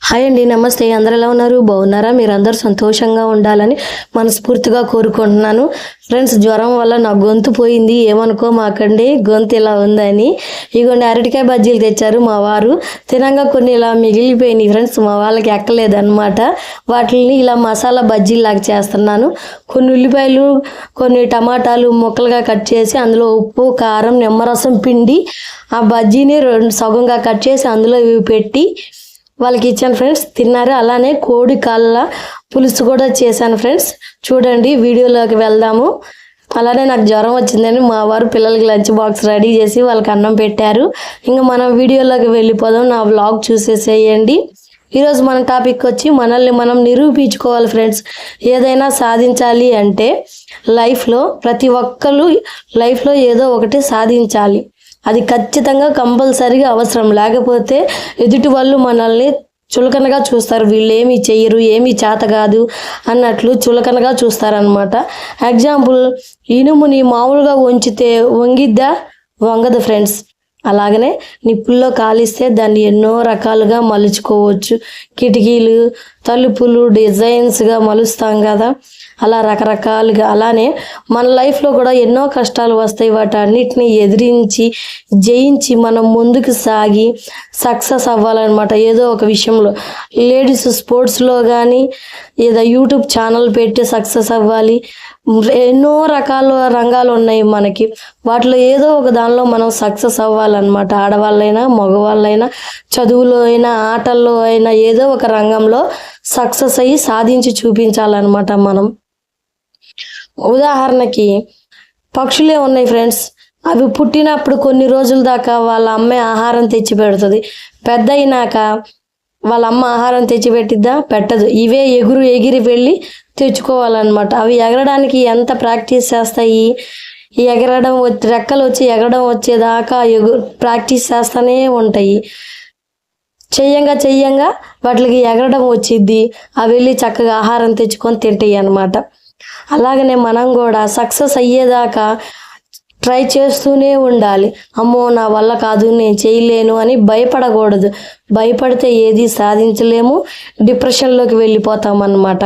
Hi అండి, నమస్తే. అందరు ఎలా ఉన్నారు? బాగున్నారా? మీరందరూ సంతోషంగా ఉండాలని మనస్ఫూర్తిగా కోరుకుంటున్నాను. ఫ్రెండ్స్, జ్వరం వల్ల నా గొంతు పోయింది, ఏమనుకోమాకండి. గొంతు ఇలా ఉందని. ఇగోండి అరటికాయ బజ్జీలు తెచ్చారు మా వారు. తినంగా కొన్ని ఇలా మిగిలిపోయినాయి ఫ్రెండ్స్, మా వాళ్ళకి ఎక్కలేదన్నమాట. వాటిని ఇలా మసాలా బజ్జీలాగా చేస్తున్నాను. కొన్ని ఉల్లిపాయలు, కొన్ని టమాటాలు ముక్కలుగా కట్ చేసి అందులో ఉప్పు, కారం, నిమ్మరసం పిండి ఆ బజ్జీని సగంగా కట్ చేసి అందులో ఇవి పెట్టి వాళ్ళకి ఇచ్చాను ఫ్రెండ్స్. తిన్నారు. అలానే కోడి కాళ్ళ పులుసు కూడా చేశాను ఫ్రెండ్స్. చూడండి, వీడియోలోకి వెళ్దాము. అలానే నాకు జ్వరం వచ్చిందని మా వారు పిల్లలకి లంచ్ బాక్స్ రెడీ చేసి వాళ్ళకి అన్నం పెట్టారు. ఇంకా మనం వీడియోలోకి వెళ్ళిపోదాం. నా వ్లాగ్ చూసేసేయండి. ఈరోజు మన టాపిక్ వచ్చి మనల్ని మనం నిరూపించుకోవాలి ఫ్రెండ్స్. ఏదైనా సాధించాలి అంటే లైఫ్లో ప్రతి ఒక్కరు లైఫ్లో ఏదో ఒకటి సాధించాలి. అది ఖచ్చితంగా కంపల్సరీగా అవసరం. లేకపోతే ఎదుటి వాళ్ళు మనల్ని చులకనగా చూస్తారు. వీళ్ళు ఏమీ చెయ్యరు, ఏమీ చేత కాదు అన్నట్లు చులకనగా చూస్తారనమాట. ఎగ్జాంపుల్, ఇనుముని మామూలుగా వంచితే వంగిద్దా? వంగదు ఫ్రెండ్స్. అలాగనే నిప్పుల్లో కాలిస్తే దాన్ని ఎన్నో రకాలుగా మలుచుకోవచ్చు. కిటికీలు, తలుపులు డిజైన్స్గా మలుస్తాం కదా, అలా రకరకాలుగా. అలానే మన లైఫ్లో కూడా ఎన్నో కష్టాలు వస్తాయి. వాటన్నిటిని ఎదిరించి జయించి మనం ముందుకు సాగి సక్సెస్ అవ్వాలన్నమాట. ఏదో ఒక విషయంలో లేడీస్ స్పోర్ట్స్లో కానీ ఏదో యూట్యూబ్ ఛానల్ పెట్టి సక్సెస్ అవ్వాలి. ఎన్నో రకాల రంగాలు ఉన్నాయి మనకి. వాటిలో ఏదో ఒక దానిలో మనం సక్సెస్ అవ్వాలన్నమాట. ఆడవాళ్ళైనా మగవాళ్ళైనా, చదువులో అయినా ఆటల్లో అయినా ఏదో ఒక రంగంలో సక్సెస్ అయ్యి సాధించి చూపించాలన్నమాట మనం. ఉదాహరణకి పక్షులే ఉన్నాయి ఫ్రెండ్స్. అవి పుట్టినప్పుడు కొన్ని రోజుల దాకా వాళ్ళ అమ్మే ఆహారం తెచ్చి పెడుతుంది. పెద్ద అయినాక వాళ్ళ అమ్మ ఆహారం తెచ్చిపెట్టిద్దా? పెట్టదు. ఇవే ఎగిరి వెళ్ళి తెచ్చుకోవాలన్నమాట. అవి ఎగరడానికి ఎంత ప్రాక్టీస్ చేస్తాయి. ఈ ఎగరడం రెక్కలు వచ్చి ఎగరడం వచ్చేదాకా ప్రాక్టీస్ చేస్తూనే ఉంటాయి. చెయ్యంగా వాటికి ఎగరడం వచ్చిద్ది. అవి వెళ్ళి చక్కగా ఆహారం తెచ్చుకొని తింటాయి అన్నమాట. అలాగనే మనం కూడా సక్సెస్ అయ్యేదాకా ట్రై చేస్తూనే ఉండాలి. అమ్మో నా వల్ల కాదు, నేను చేయలేను అని భయపడకూడదు. భయపడితే ఏది సాధించలేము. డిప్రెషన్లోకి వెళ్ళిపోతాం అన్నమాట.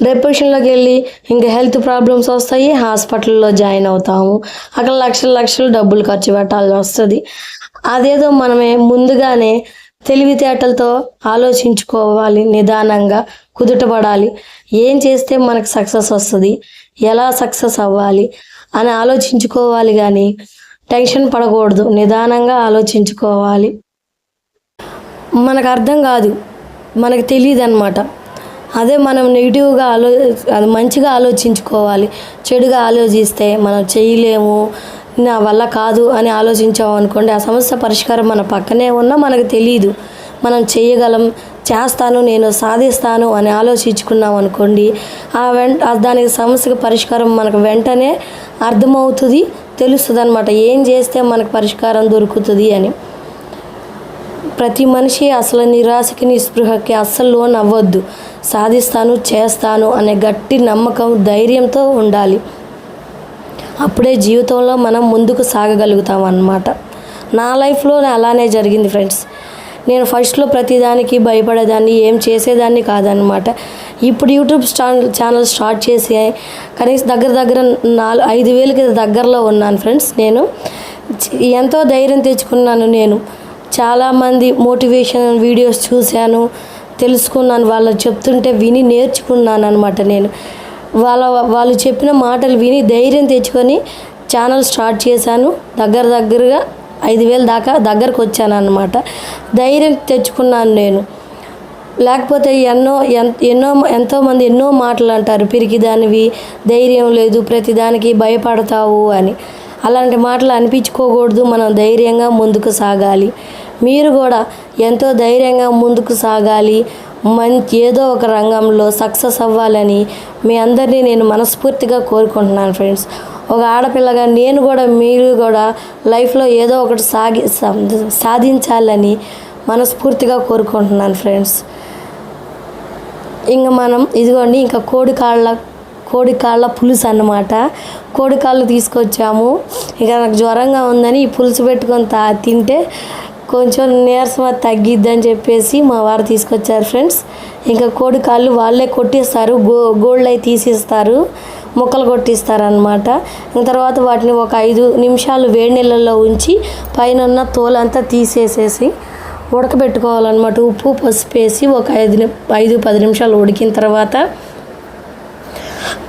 డిప్రెషన్లోకి వెళ్ళి ఇంకా హెల్త్ ప్రాబ్లమ్స్ వస్తాయి. హాస్పిటల్లో జాయిన్ అవుతాము. అక్కడ లక్షలు డబ్బులు ఖర్చు పెట్టాల్సి వస్తుంది. అదేదో మనమే ముందుగానే తెలివితేటలతో ఆలోచించుకోవాలి. నిదానంగా కుదుటపడాలి. ఏం చేస్తే మనకు సక్సెస్ వస్తుంది, ఎలా సక్సెస్ అవ్వాలి అని ఆలోచించుకోవాలి. కానీ టెన్షన్ పడకూడదు. నిదానంగా ఆలోచించుకోవాలి. మనకు అర్థం కాదు, మనకు తెలియదు అన్నమాట. అదే మనం నెగిటివ్గా అది మంచిగా ఆలోచించుకోవాలి. చెడుగా ఆలోచిస్తే మనం చేయలేము, నా వల్ల కాదు అని ఆలోచించాము అనుకోండి, ఆ సమస్య పరిష్కారం మన పక్కనే ఉన్నా మనకు తెలియదు. మనం చేయగలం, చేస్తాను, నేను సాధిస్తాను అని ఆలోచించుకున్నాం అనుకోండి, దానికి సమస్యకు పరిష్కారం మనకు వెంటనే అర్థమవుతుంది, తెలుస్తుంది అన్నమాట. ఏం చేస్తే మనకు పరిష్కారం దొరుకుతుంది అని. ప్రతి మనిషి అసలు నిరాశకి నిస్పృహకి అస్సలు లోన్ అవ్వద్దు. సాధిస్తాను, చేస్తాను అనే గట్టి నమ్మకం, ధైర్యంతో ఉండాలి. అప్పుడే జీవితంలో మనం ముందుకు సాగగలుగుతాం అన్నమాట. నా లైఫ్లో అలానే జరిగింది ఫ్రెండ్స్. నేను ఫస్ట్లో ప్రతిదానికి భయపడేదాన్ని, ఏం చేసేదాన్ని కాదనమాట. ఇప్పుడు యూట్యూబ్ ఛానల్ స్టార్ట్ చేసి కనీసం దగ్గర 5,000కి దగ్గరలో ఉన్నాను ఫ్రెండ్స్. నేను ఎంతో ధైర్యం తెచ్చుకున్నాను. నేను చాలామంది మోటివేషన్ వీడియోస్ చూశాను, తెలుసుకున్నాను. వాళ్ళు చెప్తుంటే విని నేర్చుకున్నాను అనమాట. నేను వాళ్ళు చెప్పిన మాటలు విని ధైర్యం తెచ్చుకొని ఛానల్ స్టార్ట్ చేశాను. దగ్గరగా 5,000 దాకా దగ్గరకు వచ్చాను అన్నమాట. ధైర్యం తెచ్చుకున్నాను నేను. లేకపోతే ఎంతోమంది ఎన్నో మాటలు అంటారు, పిరికిదానివి, ధైర్యం లేదు, ప్రతిదానికి భయపడతావు అని. అలాంటి మాటలు అనిపించుకోకూడదు. మనం ధైర్యంగా ముందుకు సాగాలి. మీరు కూడా ఎంతో ధైర్యంగా ముందుకు సాగాలి. ఏదో ఒక రంగంలో సక్సెస్ అవ్వాలని మీ అందరినీ నేను మనస్ఫూర్తిగా కోరుకుంటున్నాను ఫ్రెండ్స్. ఒక ఆడపిల్లగా నేను కూడా, మీరు కూడా లైఫ్లో ఏదో ఒకటి సాధించాలని మనస్ఫూర్తిగా కోరుకుంటున్నాను ఫ్రెండ్స్. ఇంకా మనం ఇదిగోండి, ఇంకా కోడి కాళ్ళ పులుసు అన్నమాట. కోడి కాళ్ళు తీసుకొచ్చాము. ఇక నాకు జ్వరంగా ఉందని ఈ పులుసు పెట్టుకొని తింటే కొంచెం నీరసం అది తగ్గిద్దని చెప్పేసి మా వారు తీసుకొచ్చారు ఫ్రెండ్స్. ఇంకా కోడి కాళ్ళు వాళ్ళే కొట్టిస్తారు, గోళ్ళు అవి తీసిస్తారు, ముక్కలు కొట్టిస్తారనమాట. తర్వాత వాటిని ఒక 5 నిమిషాలు వేడి నీళ్ళల్లో ఉంచి పైన ఉన్న తోలంతా తీసేసేసి ఉడకబెట్టుకోవాలన్నమాట. ఉప్పు పసుపు వేసి ఒక 5-10 నిమిషాలు ఉడికిన తర్వాత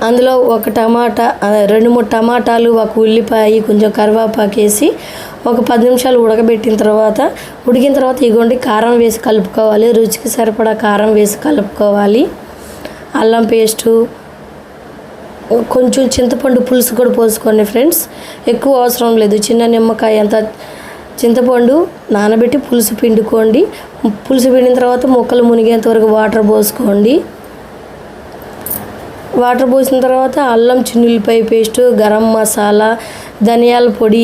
అందులో ఒక టమాటా, 2-3 టమాటాలు, ఒక ఉల్లిపాయ, కొంచెం కరివేపాకు వేసి ఒక 10 నిమిషాలు ఉడికిన తర్వాత ఇగోండి కారం వేసి కలుపుకోవాలి. రుచికి సరిపడా కారం వేసి కలుపుకోవాలి. అల్లం పేస్టు, కొంచెం చింతపండు పులుసు కూడా పోసుకోండి ఫ్రెండ్స్. ఎక్కువ అవసరం లేదు, చిన్న నిమ్మకాయ అంత చింతపండు నానబెట్టి పులుసు పిండుకోండి. పులుసు పిండిన తర్వాత ముక్కలు మునిగేంత వరకు వాటర్ పోసుకోండి. వాటర్ పోసిన తర్వాత అల్లం చిన్నుల్లిపాయ పేస్టు, గరం మసాలా, ధనియాల పొడి,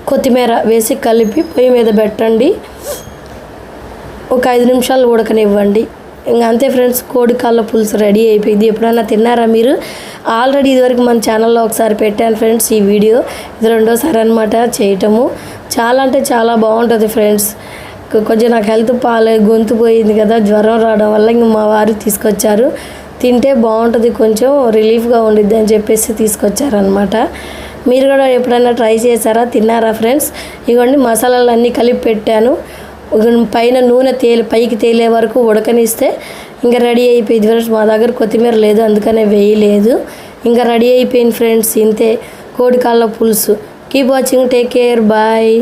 కొత్తిమీర వేసి కలిపి పొయ్యి మీద పెట్టండి. ఒక 5 నిమిషాలు ఉడకనివ్వండి. ఇంకా అంతే ఫ్రెండ్స్, కోడి కాళ్ళ పులుసు రెడీ అయిపోయింది. ఎప్పుడైనా తిన్నారా మీరు? ఆల్రెడీ ఇదివరకు మన ఛానల్లో ఒకసారి పెట్టాను ఫ్రెండ్స్ ఈ వీడియో. ఇది రెండోసారి అనమాట చేయటము. చాలా అంటే చాలా బాగుంటుంది ఫ్రెండ్స్. కొంచెం నాకు హెల్త్ గొంతు పోయింది కదా జ్వరం రావడం వల్ల, ఇంక మా వారు తీసుకొచ్చారు. తింటే బాగుంటుంది, కొంచెం రిలీఫ్గా ఉండిద్ది అని చెప్పేసి తీసుకొచ్చారనమాట. మీరు కూడా ఎప్పుడైనా ట్రై చేశారా, తిన్నారా ఫ్రెండ్స్? ఇవన్నీ మసాలాలు అన్నీ కలిపి పెట్టాను. పైన నూనె పైకి తేలే వరకు ఉడకనిస్తే ఇంకా రెడీ అయిపోయింది ఫ్రెండ్స్. మా దగ్గర కొత్తిమీర లేదు, అందుకనే వేయలేదు. ఇంకా రెడీ అయిపోయింది ఫ్రెండ్స్. ఇంతే కోడి కాళ్ళ పులుసు. Keep watching, take care, bye.